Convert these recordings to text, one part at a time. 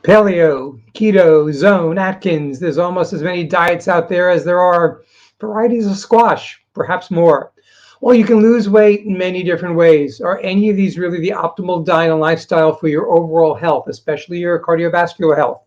Paleo, keto, zone, Atkins. There's almost as many diets out there as there are varieties of squash, perhaps more. Well, you can lose weight in many different ways. Are any of these really the optimal diet and lifestyle for your overall health, especially your cardiovascular health?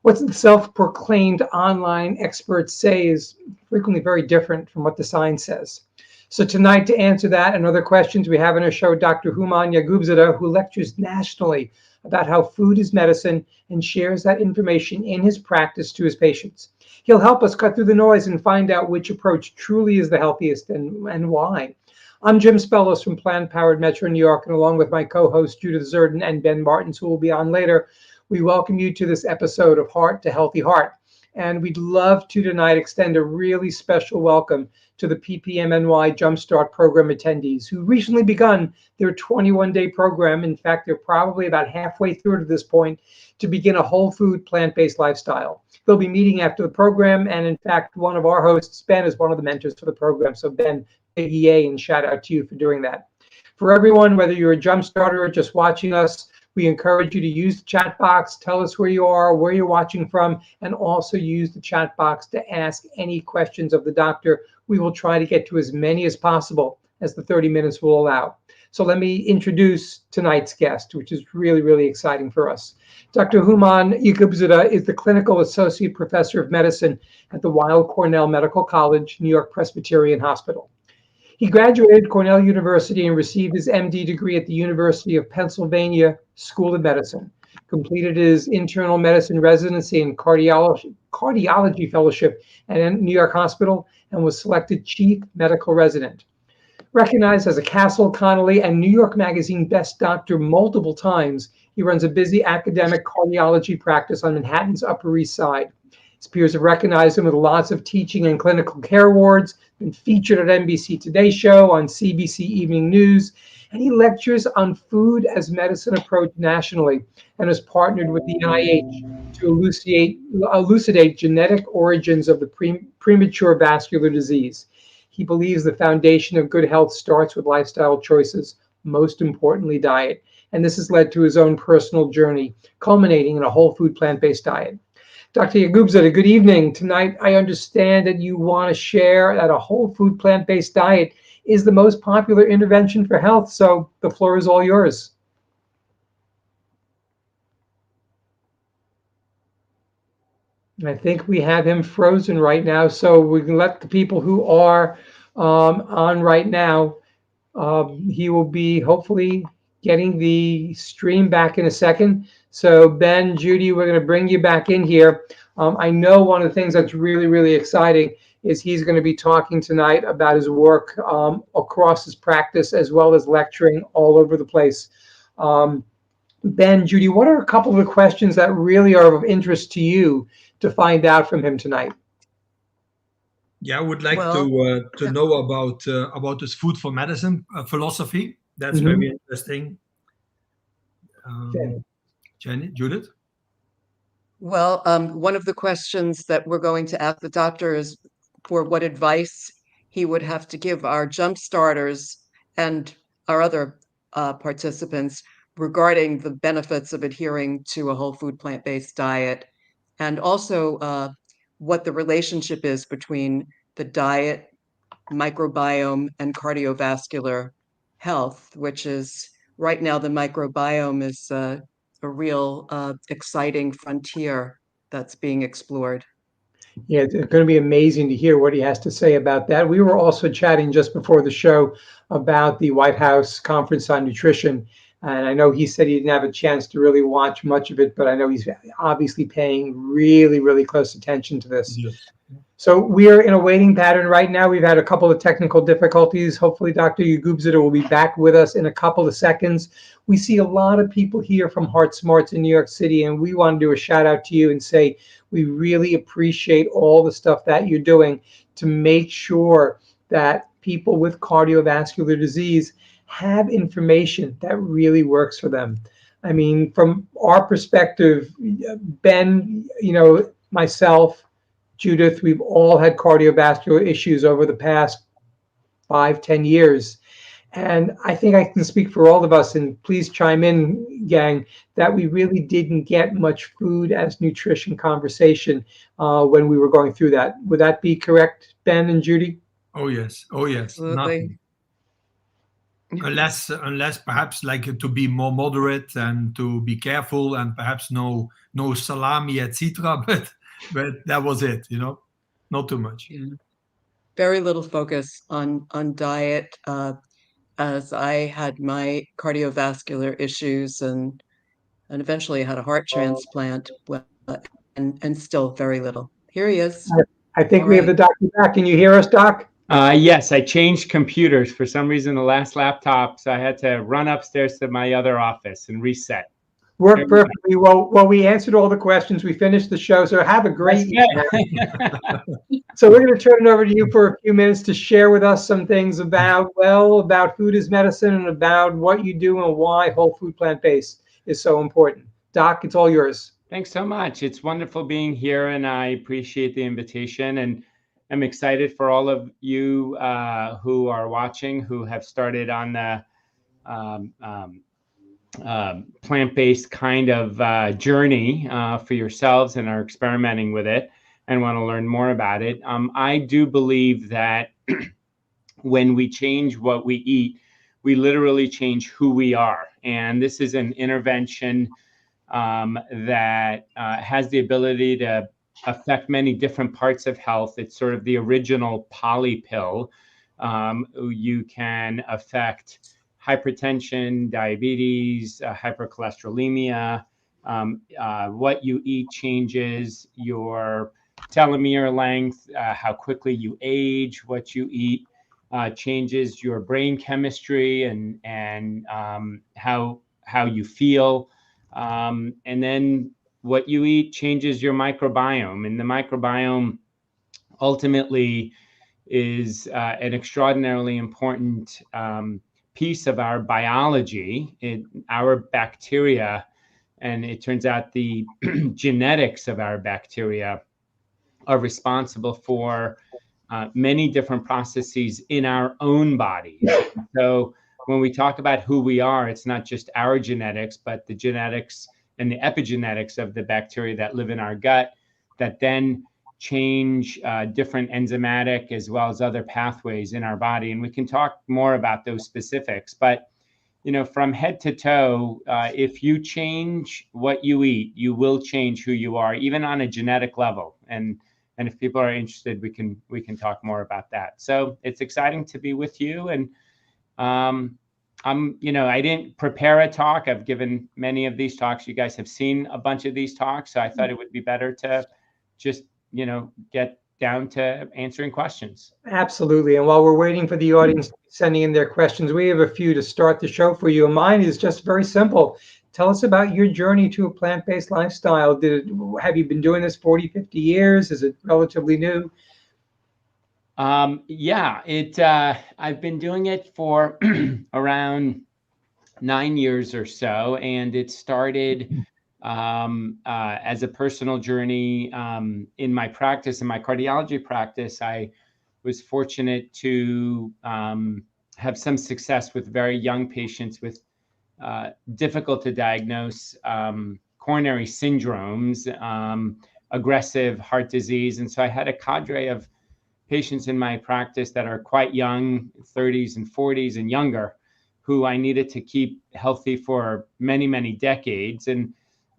What the self-proclaimed online experts say is frequently very different from what the science says. So tonight, to answer that and other questions, we have on our show Dr. Hooman Yaghoobzadeh, who lectures nationally about how food is medicine and shares that information in his practice to his patients. He'll help us cut through the noise and find out which approach truly is the healthiest and why. I'm Jim Spellos from Planned Parenthood Metro New York, and along with my co-hosts Judith Zerden and Ben Martins, who will be on later, we welcome you to this episode of Heart to Healthy Heart. And we'd love to tonight extend a really special welcome to the PPMNY Jumpstart program attendees who recently begun their 21-day program. In fact, they're probably about halfway through to this point to begin a whole food plant-based lifestyle. They'll be meeting after the program, and in fact, one of our hosts, Ben, is one of the mentors for the program. So Ben, big yay and shout out to you for doing that. For everyone, whether you're a Jumpstarter or just watching us, we encourage you to use the chat box, tell us where you are, where you're watching from, and also use the chat box to ask any questions of the doctor. We will try to get to as many as possible as the 30 minutes will allow. So let me introduce tonight's guest, which is really, really exciting for us. Dr. Hooman Yaghoobzadeh is the Clinical Associate Professor of Medicine at the Weill Cornell Medical College, New York Presbyterian Hospital. He graduated Cornell University and received his MD degree at the University of Pennsylvania School of Medicine, completed his internal medicine residency and cardiology fellowship at New York Hospital, and was selected chief medical resident. Recognized as a Castle, Connolly, and New York Magazine Best Doctor multiple times, he runs a busy academic cardiology practice on Manhattan's Upper East Side. His peers have recognized him with lots of teaching and clinical care awards, been featured at NBC Today Show, on CBC Evening News, and he lectures on food as medicine approach nationally and has partnered with the NIH to elucidate genetic origins of the premature vascular disease. He believes the foundation of good health starts with lifestyle choices, most importantly diet, and this has led to his own personal journey, culminating in a whole food plant-based diet. Dr. Yaghoobzadeh, good evening. Tonight, I understand that you want to share that a whole food plant-based diet is the most popular intervention for health, so the floor is all yours. I think we have him frozen right now, so we can let the people who are on right now, he will be hopefully getting the stream back in a second. So Ben, Judy, we're going to bring you back in here. I know one of the things that's really, really exciting is he's going to be talking tonight about his work across his practice, as well as lecturing all over the place. Ben, Judy, what are a couple of the questions that really are of interest to you to find out from him tonight? Yeah, I would like to know about this food for medicine philosophy. That's very interesting. Judith? Well, one of the questions that we're going to ask the doctor is for what advice he would have to give our jump starters and our other participants regarding the benefits of adhering to a whole food plant-based diet, and also what the relationship is between the diet, microbiome, and cardiovascular health, which is right now the microbiome is a real exciting frontier that's being explored. Yeah, it's going to be amazing to hear what he has to say about that. We were also chatting just before the show about the White House Conference on Nutrition. And I know he said he didn't have a chance to really watch much of it, but I know he's obviously paying really, really close attention to this. Yes. So we are in a waiting pattern right now. We've had a couple of technical difficulties. Hopefully Dr. Yaghoobzadeh will be back with us in a couple of seconds. We see a lot of people here from Heart Smarts in New York City, and we want to do a shout out to you and say we really appreciate all the stuff that you're doing to make sure that people with cardiovascular disease have information that really works for them. I mean, from our perspective, Ben, myself, Judith, we've all had cardiovascular issues over the past 5, 10 years. And I think I can speak for all of us, and please chime in, gang, that we really didn't get much food as nutrition conversation when we were going through that. Would that be correct, Ben and Judy? Oh yes, oh yes. Absolutely. Unless perhaps like to be more moderate and to be careful and perhaps no salami, etc. But that was it, not too much. Yeah. Very little focus on diet, as I had my cardiovascular issues and eventually had a heart transplant. Well, and still very little. Here he is. I think All we have the right. doctor back. Can you hear us, Doc? Yes, I changed computers for some reason. The last laptop, so I had to run upstairs to my other office and reset. Worked perfectly well. We answered all the questions. We finished the show. So have a great evening. So we're going to turn it over to you for a few minutes to share with us some things about food as medicine and about what you do and why whole food plant-based is so important. Doc, it's all yours. Thanks so much. It's wonderful being here, and I appreciate the invitation. And I'm excited for all of you who are watching, who have started on the plant-based kind of journey for yourselves and are experimenting with it and want to learn more about it. I do believe that when we change what we eat, we literally change who we are. And this is an intervention that has the ability to affect many different parts of health. It's sort of the original poly pill. You can affect hypertension, diabetes, hypercholesterolemia. What you eat changes your telomere length, how quickly you age. What you eat changes your brain chemistry and how you feel. And then what you eat changes your microbiome, and the microbiome ultimately is an extraordinarily important piece of our biology, our bacteria. And it turns out the genetics of our bacteria are responsible for many different processes in our own bodies. So when we talk about who we are, it's not just our genetics, but the genetics and the epigenetics of the bacteria that live in our gut that then change different enzymatic as well as other pathways in our body. And we can talk more about those specifics. But, from head to toe, if you change what you eat, you will change who you are, even on a genetic level. And if people are interested, we can talk more about that. So it's exciting to be with you. And I didn't prepare a talk. I've given many of these talks. You guys have seen a bunch of these talks. So I thought it would be better to just, get down to answering questions. Absolutely. And while we're waiting for the audience sending in their questions, we have a few to start the show for you. And mine is just very simple. Tell us about your journey to a plant-based lifestyle. Have you been doing this 40, 50 years? Is it relatively new? I've been doing it for around 9 years or so, and it started as a personal journey in my practice, in my cardiology practice. I was fortunate to have some success with very young patients with difficult to diagnose coronary syndromes, aggressive heart disease. And so I had a cadre of patients in my practice that are quite young, 30s and 40s and younger, who I needed to keep healthy for many, many decades. And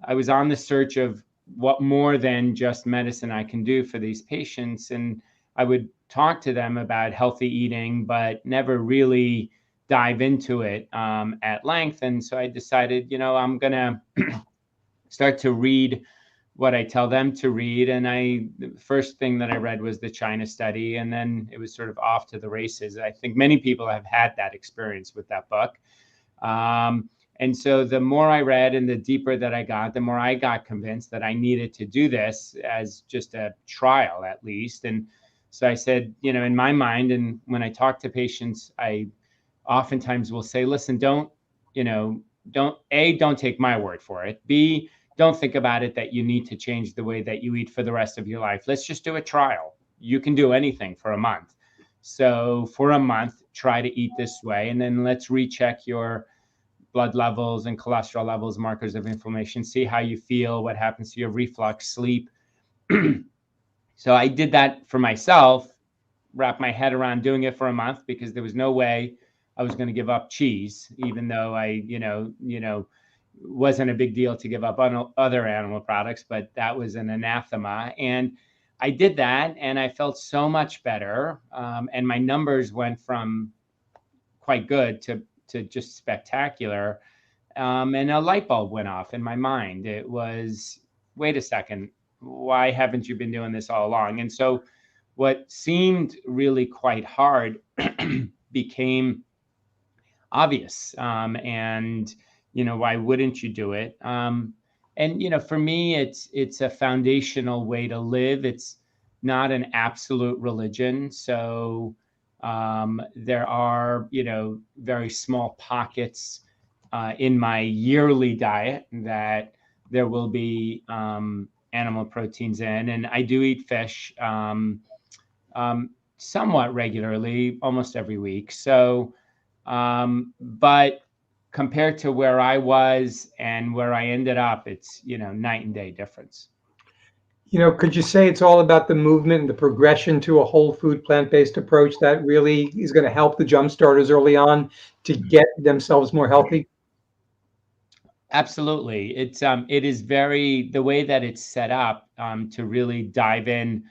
I was on the search of what more than just medicine I can do for these patients. And I would talk to them about healthy eating, but never really dive into it at length. And so I decided, I'm going to start to read what I tell them to read. And the first thing that I read was the China study, and then it was sort of off to the races. I think many people have had that experience with that book. And so the more I read and the deeper that I got, the more I got convinced that I needed to do this as just a trial, at least. And So I said, in my mind, and when I talk to patients, I oftentimes will say, listen, don't take my word for it. B, don't think about it that you need to change the way that you eat for the rest of your life. Let's just do a trial. You can do anything for a month. So for a month, try to eat this way, and then let's recheck your blood levels and cholesterol levels, markers of inflammation, see how you feel, what happens to your reflux, sleep. So I did that for myself, wrapped my head around doing it for a month because there was no way I was going to give up cheese, even though I, wasn't a big deal to give up on other animal products, but that was an anathema. And I did that, and I felt so much better. And my numbers went from quite good to just spectacular. And a light bulb went off in my mind. It was, wait a second, why haven't you been doing this all along? And so what seemed really quite hard became obvious. And, why wouldn't you do it? And, for me, it's a foundational way to live. It's not an absolute religion. So there are, very small pockets in my yearly diet that there will be animal proteins in. And I do eat fish somewhat regularly, almost every week. So, but compared to where I was and where I ended up, it's, night and day difference. Could you say it's all about the movement and the progression to a whole food plant-based approach that really is going to help the jump starters early on to get themselves more healthy? Absolutely. It is the way that it's set up to really dive in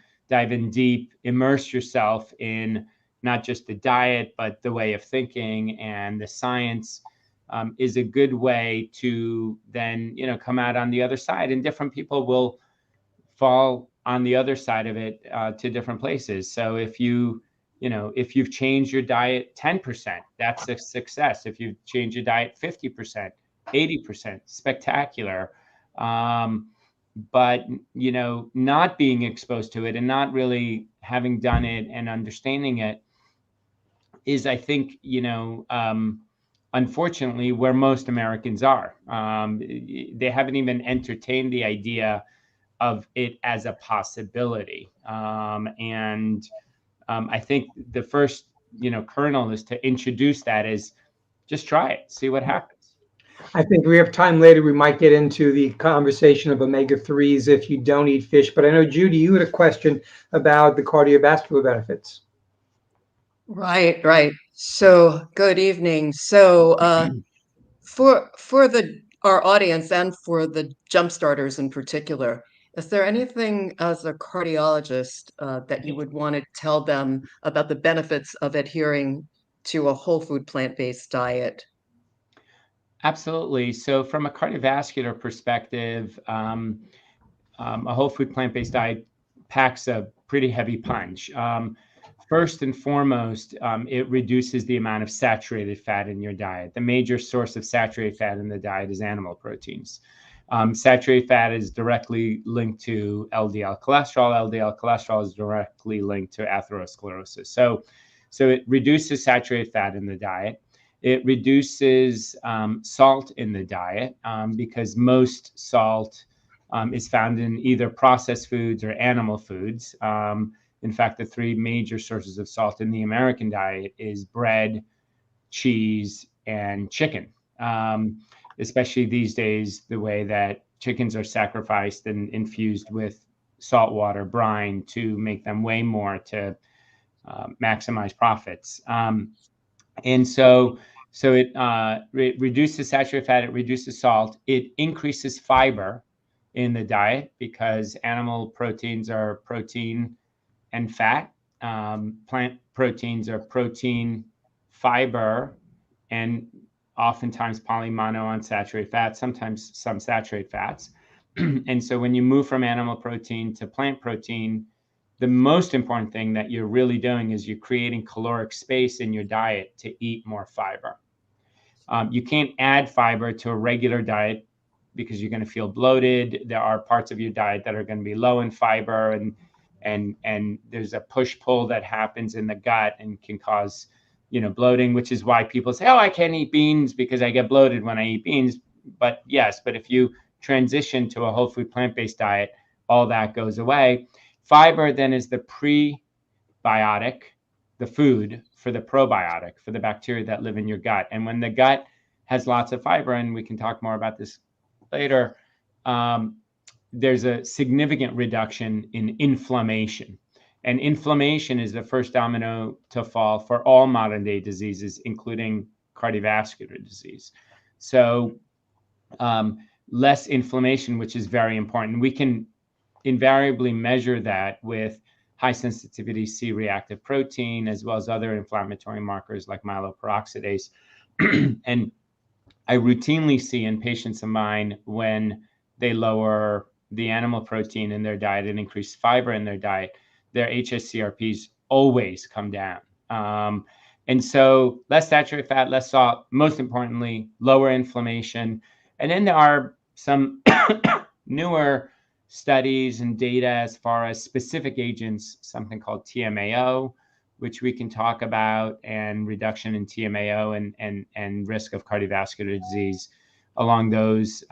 deep, immerse yourself in not just the diet, but the way of thinking and the science is a good way to then, come out on the other side. And different people will fall on the other side of it to different places. So if you've changed your diet 10%, that's a success. If you've changed your diet 50%, 80%, spectacular. But, not being exposed to it and not really having done it and understanding it is, I think, unfortunately, where most Americans are. They haven't even entertained the idea of it as a possibility. And I think the first, kernel is to introduce that as just try it, see what happens. I think we have time later. We might get into the conversation of omega-3s if you don't eat fish. But I know, Judy, you had a question about the cardiovascular benefits. Right. So good evening. So for our audience and for the jump starters in particular, is there anything as a cardiologist that you would want to tell them about the benefits of adhering to a whole food plant-based diet? Absolutely. So from a cardiovascular perspective, a whole food plant-based diet packs a pretty heavy punch. First and foremost, it reduces the amount of saturated fat in your diet. The major source of saturated fat in the diet is animal proteins. Saturated fat is directly linked to LDL cholesterol. LDL cholesterol is directly linked to atherosclerosis. So it reduces saturated fat in the diet. It reduces salt in the diet because most salt is found in either processed foods or animal foods. In fact, the three major sources of salt in the American diet is bread, cheese, and chicken. Especially these days, the way that chickens are sacrificed and infused with saltwater brine to make them weigh more to maximize profits. And so it reduces saturated fat, it reduces salt, it increases fiber in the diet because animal proteins are protein and fat. Plant proteins are protein, fiber, and oftentimes polymonounsaturated fats, sometimes some saturated fats. And so when you move from animal protein to plant protein, the most important thing that you're really doing is you're creating caloric space in your diet to eat more fiber. You can't add fiber to a regular diet because you're going to feel bloated. There are parts of your diet that are going to be low in fiber, and and there's a push-pull that happens in the gut and can cause, bloating, which is why people say, oh, I can't eat beans because I get bloated when I eat beans. But yes, but if you transition to a whole food plant-based diet, all that goes away. Fiber then is the prebiotic, the food for the probiotic, for the bacteria that live in your gut. And when the gut has lots of fiber, and we can talk more about this later, there's a significant reduction in inflammation. And inflammation is the first domino to fall for all modern day diseases, including cardiovascular disease. So less inflammation, which is very important. We can invariably measure that with high sensitivity C-reactive protein, as well as other inflammatory markers like myeloperoxidase. And I routinely see in patients of mine, when they lower the animal protein in their diet and increase fiber in their diet, their hsCRPs always come down. And so less saturated fat, less salt, most importantly, lower inflammation. And then there are some newer studies and data as far as specific agents, something called TMAO, which we can talk about, and reduction in TMAO and risk of cardiovascular disease along those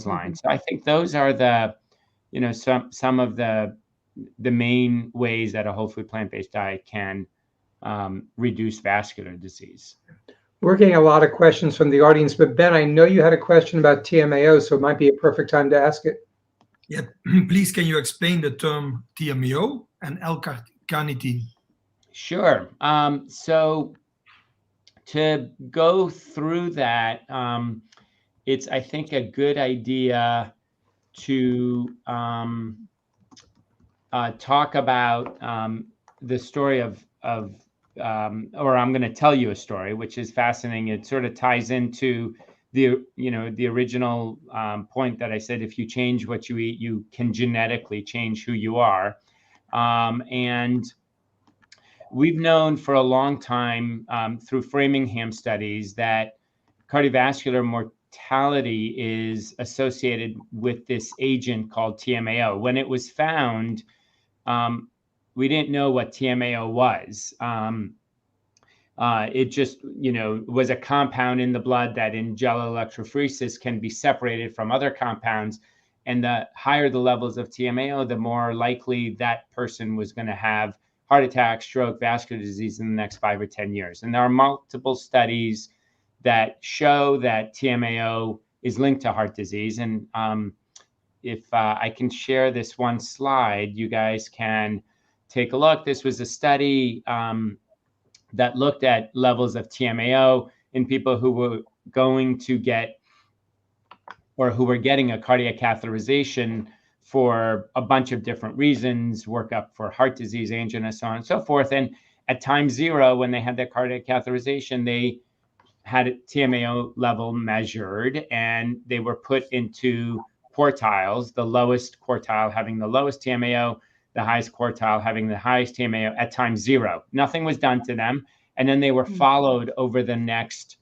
lines. So I think those are the, some of the main ways that a whole food plant-based diet can reduce vascular disease. We're getting a lot of questions from the audience, but Ben, I know you had a question about TMAO, so it might be a perfect time to ask it. Yeah, please, can you explain the term TMAO and L-carnitine? Sure. So to go through that, it's, I think, a good idea to talk about the story of or I'm going to tell you a story, which is fascinating. It sort of ties into the original point that I said, if you change what you eat, you can genetically change who you are. And we've known for a long time through Framingham studies that cardiovascular mortality is associated with this agent called TMAO. When it was found, we didn't know what TMAO was. It just, was a compound in the blood that in gel electrophoresis can be separated from other compounds. And the higher the levels of TMAO, the more likely that person was going to have heart attack, stroke, vascular disease in the next 5 or 10 years. And there are multiple studies that show that TMAO is linked to heart disease. And if I can share this one slide, you guys can take a look. This was a study that looked at levels of TMAO in people who were going to get, or who were getting a cardiac catheterization for a bunch of different reasons, workup for heart disease, angina, so on and so forth. And at time 0, when they had their cardiac catheterization, they had a TMAO level measured, and they were put into quartiles, the lowest quartile having the lowest TMAO, the highest quartile having the highest TMAO at time 0. Nothing was done to them. And then they were followed over the next,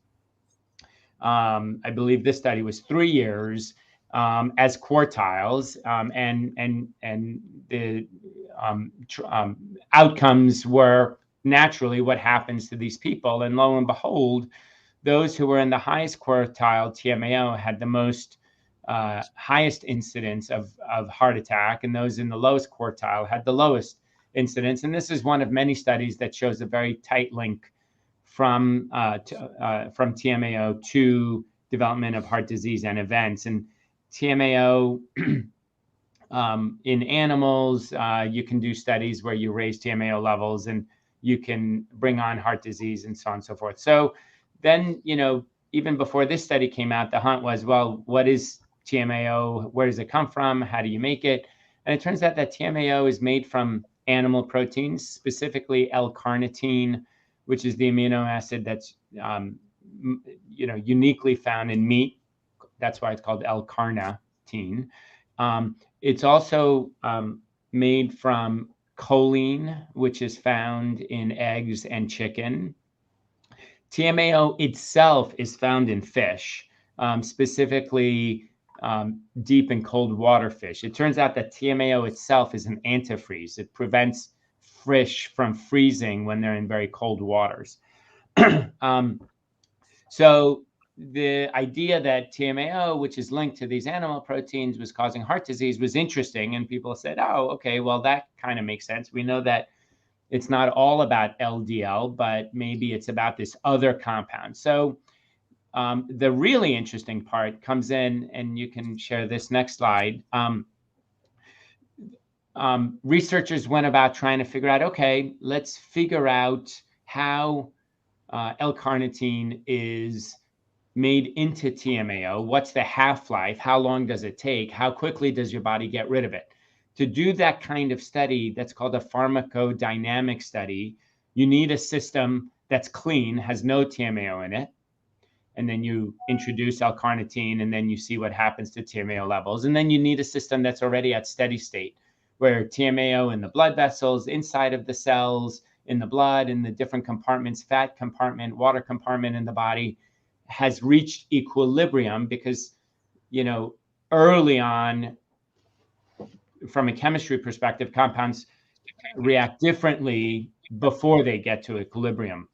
I believe this study was 3 years, as quartiles, and the outcomes were naturally what happens to these people. And lo and behold, those who were in the highest quartile TMAO had the most highest incidence of heart attack, and those in the lowest quartile had the lowest incidence. And this is one of many studies that shows a very tight link from TMAO to development of heart disease and events. And TMAO in animals, you can do studies where you raise TMAO levels and you can bring on heart disease and so on and so forth. So then, even before this study came out, the hunt was, well, what is TMAO? Where does it come from? How do you make it? And it turns out that TMAO is made from animal proteins, specifically L-carnitine, which is the amino acid that's uniquely found in meat. That's why it's called L-carnitine. It's also made from choline, which is found in eggs and chicken. TMAO itself is found in fish, specifically deep and cold water fish. It turns out that TMAO itself is an antifreeze. It prevents fish from freezing when they're in very cold waters. So the idea that TMAO, which is linked to these animal proteins, was causing heart disease was interesting. And people said, oh, okay, well, that kind of makes sense. We know that it's not all about LDL, but maybe it's about this other compound. So the really interesting part comes in, and you can share this next slide. Researchers went about trying to figure out, okay, let's figure out how L-carnitine is made into TMAO. What's the half-life? How long does it take? How quickly does your body get rid of it? To do that kind of study, that's called a pharmacodynamic study, you need a system that's clean, has no TMAO in it. And then you introduce L-carnitine, and then you see what happens to TMAO levels. And then you need a system that's already at steady state, where TMAO in the blood vessels, inside of the cells, in the blood, in the different compartments, fat compartment, water compartment in the body, has reached equilibrium. Because, you know, early on, from a chemistry perspective, compounds react differently before they get to equilibrium.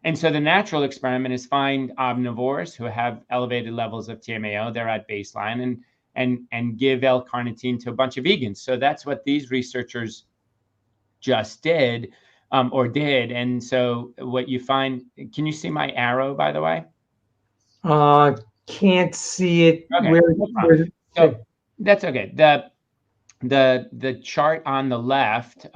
And so the natural experiment is find omnivores who have elevated levels of TMAO, they're at baseline, and give L-carnitine to a bunch of vegans. So that's what these researchers just did, And so what you find, can you see my arrow, by the way? Can't see it. Okay. Where So that's okay. The chart on the left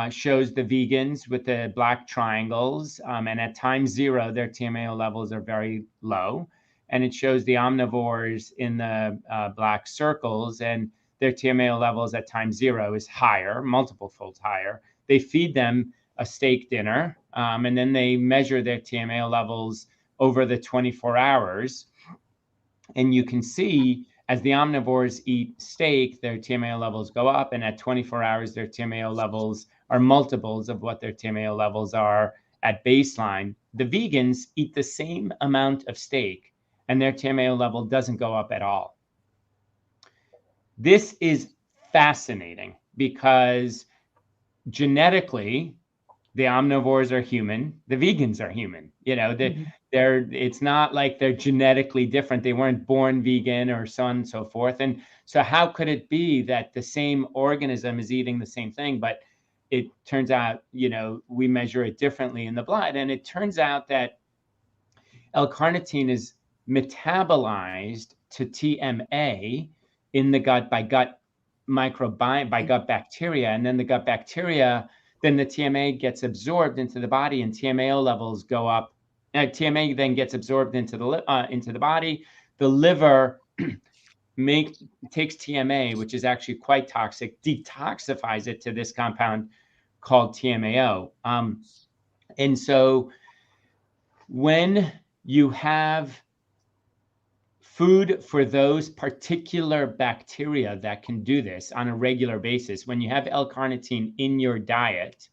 shows the vegans with the black triangles, and at time 0, their TMAO levels are very low. And it shows the omnivores in the black circles, and their TMAO levels at time 0 is higher, multiple folds higher. They feed them a steak dinner, and then they measure their TMAO levels over the 24 hours. And you can see, as the omnivores eat steak, their TMAO levels go up, and at 24 hours, their TMAO levels are multiples of what their TMAO levels are at baseline. The vegans eat the same amount of steak, and their TMAO level doesn't go up at all. This is fascinating because genetically, the omnivores are human, the vegans are human. You know, it's not like they're genetically different. They weren't born vegan or so on and so forth. And so how could it be that the same organism is eating the same thing, but it turns out, you know, we measure it differently in the blood. And it turns out that L-carnitine is metabolized to TMA in the gut by gut microbiome, by gut bacteria. And then the gut bacteria, then the TMA gets absorbed into the body, and TMAO levels go up. TMA then gets absorbed into the body. The liver takes TMA, which is actually quite toxic, detoxifies it to this compound called TMAO. And so when you have food for those particular bacteria that can do this on a regular basis, when you have L-carnitine in your diet,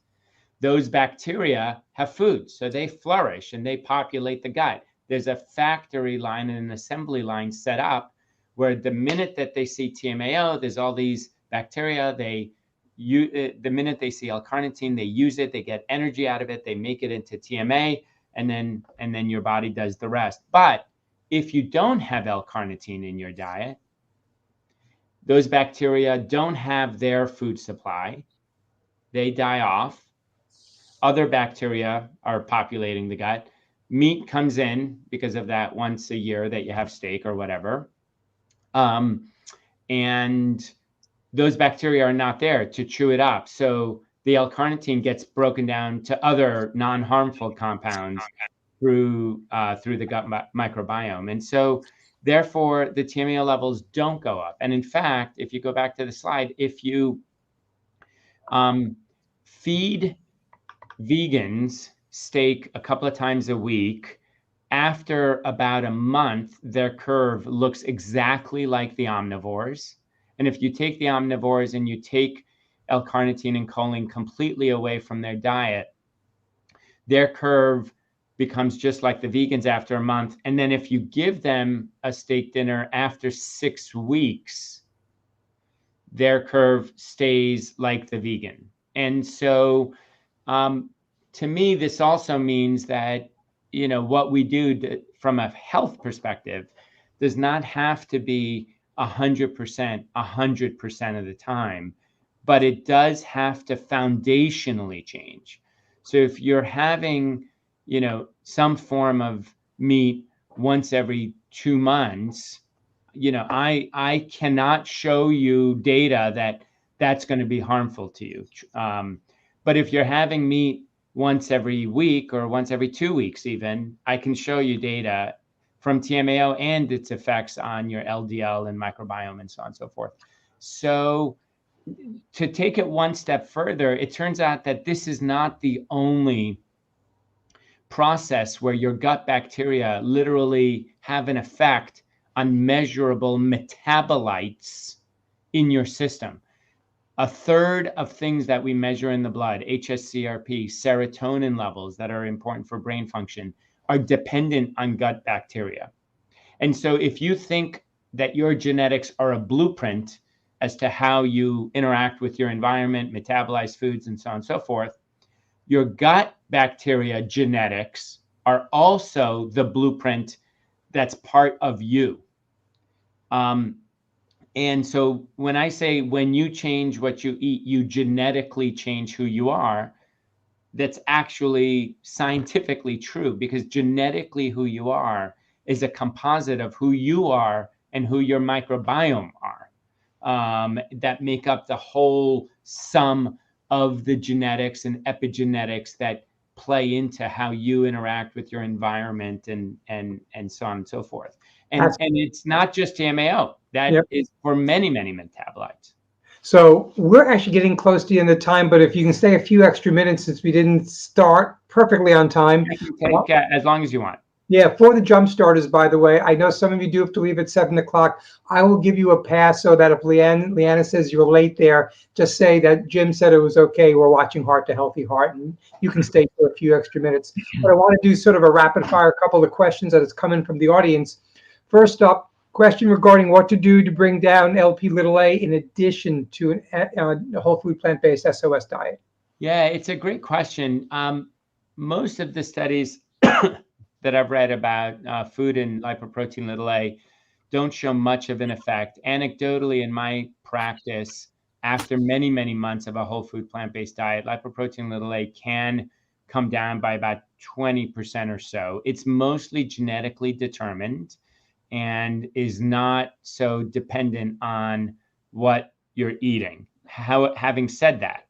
those bacteria have food. So they flourish and they populate the gut. There's a factory line and an assembly line set up where the minute that they see TMAO, there's all these bacteria. The minute they see L-carnitine, they use it, they get energy out of it, they make it into TMA, and then your body does the rest. But if you don't have L-carnitine in your diet, those bacteria don't have their food supply. They die off. Other bacteria are populating the gut. Meat comes in because of that once a year that you have steak or whatever. And those bacteria are not there to chew it up. So the L-carnitine gets broken down to other non-harmful compounds through the gut microbiome. And so therefore the TMAO levels don't go up. And in fact, if you go back to the slide, if you feed vegans steak a couple of times a week, after about a month, their curve looks exactly like the omnivores. And if you take the omnivores and you take L-carnitine and choline completely away from their diet, their curve becomes just like the vegans after a month. And then if you give them a steak dinner after 6 weeks, their curve stays like the vegan. And so to me, this also means that, what we do from a health perspective does not have to be 100%, 100% of the time, but it does have to foundationally change. So if you're having, some form of meat once every 2 months, I cannot show you data that that's going to be harmful to you. But if you're having meat once every week or once every 2 weeks, even, I can show you data from TMAO and its effects on your LDL and microbiome and so on and so forth. So to take it one step further, it turns out that this is not the only process where your gut bacteria literally have an effect on measurable metabolites in your system. A third of things that we measure in the blood, HSCRP, serotonin levels that are important for brain function, are dependent on gut bacteria. And so if you think that your genetics are a blueprint as to how you interact with your environment, metabolize foods, and so on and so forth, your gut bacteria genetics are also the blueprint that's part of you. And so when I say when you change what you eat, you genetically change who you are, that's actually scientifically true, because genetically who you are is a composite of who you are and who your microbiome are, that make up the whole sum of the genetics and epigenetics that play into how you interact with your environment and so on and so forth. And it's not just TMAO. That is for many, many metabolites. So we're actually getting close to the end of time, but if you can stay a few extra minutes, since we didn't start perfectly on time. I can take as long as you want. Yeah, for the jump starters, by the way, I know some of you do have to leave at 7 o'clock. I will give you a pass so that if Leanna says you're late there, just say that Jim said it was okay. We're watching Heart to Healthy Heart, and you can stay for a few extra minutes. But I want to do sort of a rapid fire couple of questions that is coming from the audience. First up, question regarding what to do to bring down LP(a) in addition to a whole food plant-based SOS diet. Yeah, it's a great question. Most of the studies that I've read about food and lipoprotein(a) don't show much of an effect. Anecdotally, in my practice, after many, many months of a whole food plant-based diet, lipoprotein(a) can come down by about 20% or so. It's mostly genetically determined and is not so dependent on what you're eating. Having said that,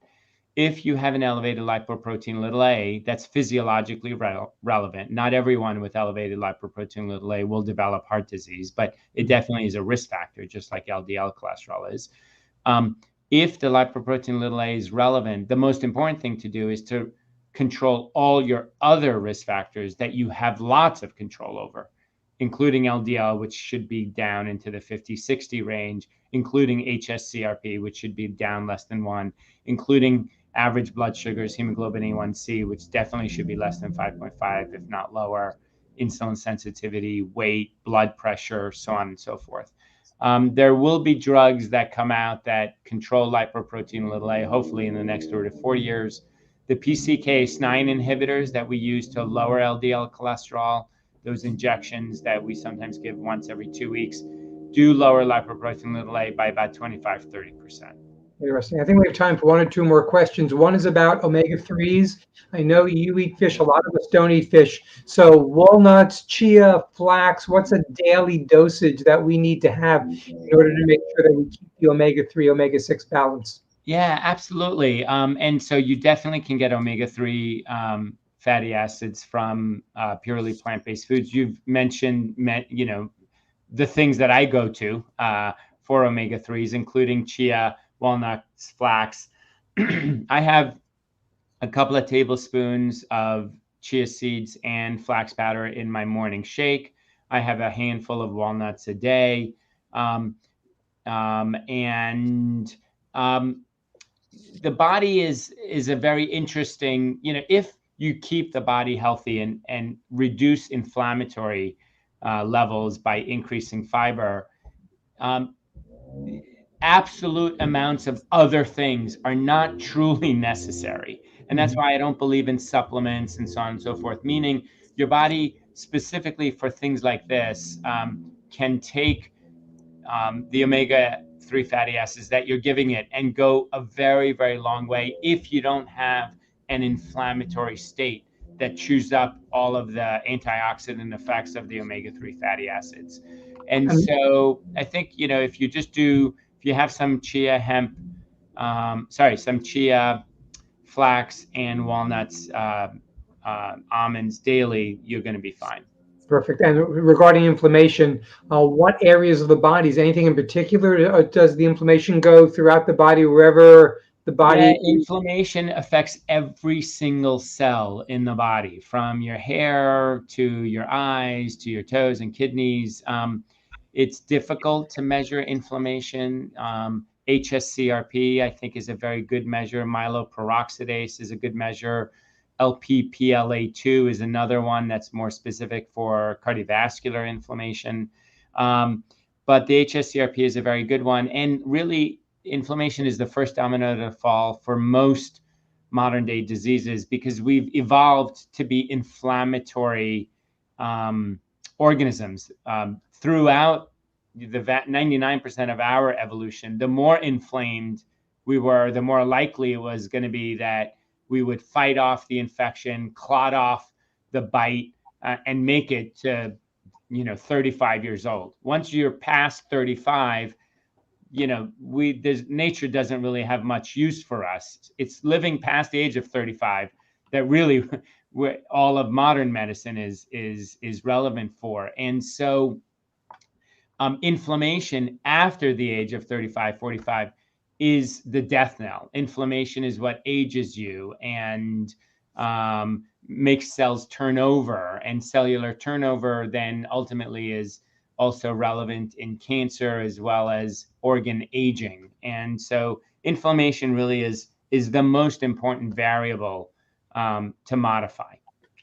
if you have an elevated lipoprotein(a), that's physiologically relevant. Not everyone with elevated lipoprotein(a) will develop heart disease, but it definitely is a risk factor, just like LDL cholesterol is. If the lipoprotein(a) is relevant, the most important thing to do is to control all your other risk factors that you have lots of control over, including LDL, which should be down into the 50-60 range, including HSCRP, which should be down less than 1, including average blood sugars, hemoglobin A1C, which definitely should be less than 5.5, if not lower, insulin sensitivity, weight, blood pressure, so on and so forth. There will be drugs that come out that control lipoprotein(a), hopefully in the next 3 to 4 years. The PCSK9 inhibitors that we use to lower LDL cholesterol, those injections that we sometimes give once every 2 weeks, do lower lipoprotein(a) by about 25-30%. Interesting. I think we have time for 1 or 2 more questions. One is about omega-3s. I know you eat fish. A lot of us don't eat fish. So walnuts, chia, flax, what's a daily dosage that we need to have in order to make sure that we keep the omega-3, omega-6 balance? Yeah, absolutely. And so you definitely can get omega-3 fatty acids from purely plant-based foods. You've mentioned, the things that I go to for omega-3s, including chia, walnuts, flax. I have a couple of tablespoons of chia seeds and flax powder in my morning shake. I have a handful of walnuts a day. The body is a very interesting, if you keep the body healthy and reduce inflammatory levels by increasing fiber. Absolute amounts of other things are not truly necessary. And that's why I don't believe in supplements and so on and so forth, meaning your body specifically for things like this can take the omega-3 fatty acids that you're giving it and go a very, very long way if you don't have an inflammatory state that chews up all of the antioxidant effects of the omega-3 fatty acids. And so I think, if you have some some chia, flax, and walnuts, almonds daily, you're going to be fine. Perfect. And regarding inflammation, what areas of the body, is anything in particular? Does the inflammation go throughout the body, wherever the body? Yeah, inflammation affects every single cell in the body, from your hair to your eyes to your toes and kidneys. It's difficult to measure inflammation. HSCRP, I think, is a very good measure. Myeloperoxidase is a good measure. LPPLA2 is another one that's more specific for cardiovascular inflammation. But the HSCRP is a very good one. And really, inflammation is the first domino to fall for most modern day diseases because we've evolved to be inflammatory organisms. Throughout the 99% of our evolution, the more inflamed we were, the more likely it was going to be that we would fight off the infection, clot off the bite, and make it to 35 years old. Once you're past 35, nature doesn't really have much use for us. It's living past the age of 35 that really all of modern medicine is relevant for. And so inflammation after the age of 35, 45 is the death knell. Inflammation is what ages you and makes cells turn over, and cellular turnover then ultimately is also relevant in cancer as well as organ aging. And so inflammation really is the most important variable to modify.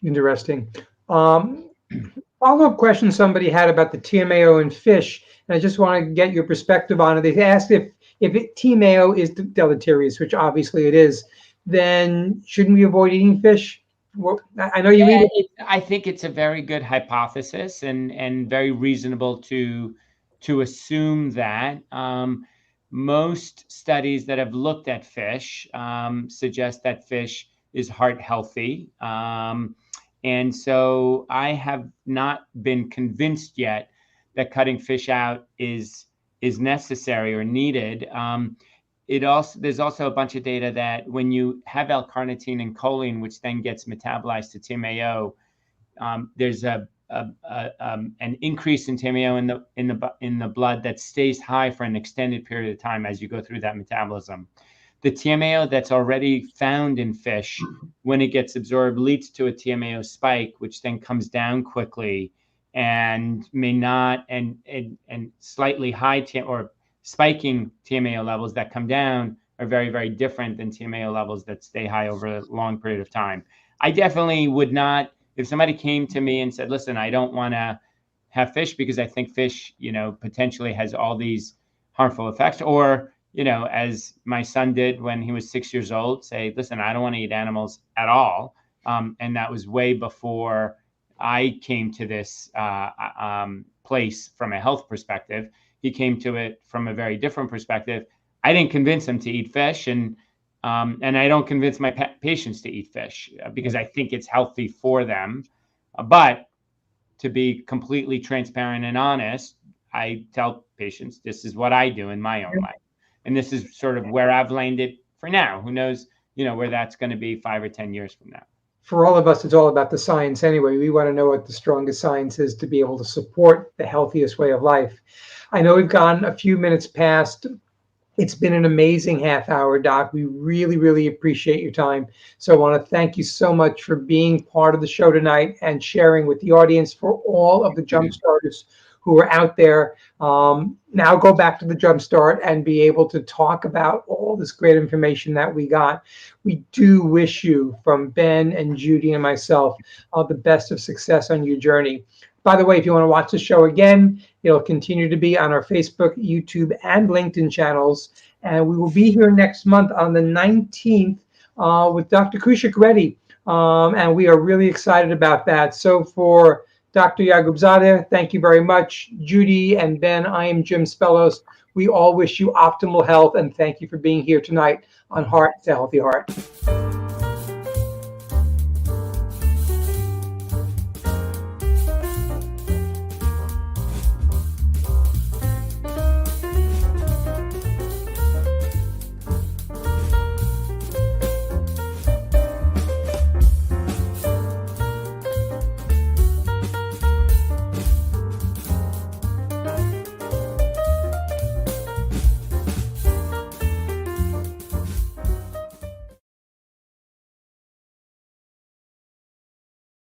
Interesting. Follow-up question somebody had about the TMAO in fish, and I just want to get your perspective on it. They asked if TMAO is deleterious, which obviously it is, then shouldn't we avoid eating fish? Well, I know you read it. I think it's a very good hypothesis and very reasonable to assume that. Most studies that have looked at fish suggest that fish is heart healthy. And so I have not been convinced yet that cutting fish out is necessary or needed. There's also a bunch of data that when you have L-carnitine and choline, which then gets metabolized to TMAO, there's an increase in TMAO in the blood that stays high for an extended period of time as you go through that metabolism. The TMAO that's already found in fish, when it gets absorbed, leads to a TMAO spike, which then comes down quickly and may not, and slightly high or spiking TMAO levels that come down are very, very different than TMAO levels that stay high over a long period of time. I definitely would not, if somebody came to me and said, listen, I don't want to have fish because I think fish, potentially has all these harmful effects, or as my son did when he was 6 years old, say, listen, I don't want to eat animals at all. And that was way before I came to this place from a health perspective. He came to it from a very different perspective. I didn't convince him to eat fish, and I don't convince my patients to eat fish because I think it's healthy for them. But to be completely transparent and honest, I tell patients this is what I do in my own life. And this is sort of where I've landed for now. Who knows, where that's going to be 5 or 10 years from now. For all of us, it's all about the science anyway. We want to know what the strongest science is to be able to support the healthiest way of life. I know we've gone a few minutes past. It's been an amazing half hour, Doc. We really, really appreciate your time. So I want to thank you so much for being part of the show tonight and sharing with the audience for all of the jump starters who are out there, now go back to the Jumpstart and be able to talk about all this great information that we got. We do wish you, from Ben and Judy and myself, the best of success on your journey. By the way, if you want to watch the show again, it'll continue to be on our Facebook, YouTube, and LinkedIn channels. And we will be here next month on the 19th with Dr. Kushik Reddy. And we are really excited about that. So for Dr. Yaghoobzadeh, thank you very much. Judy and Ben, I am Jim Spellos. We all wish you optimal health, and thank you for being here tonight on Heart to Healthy Heart.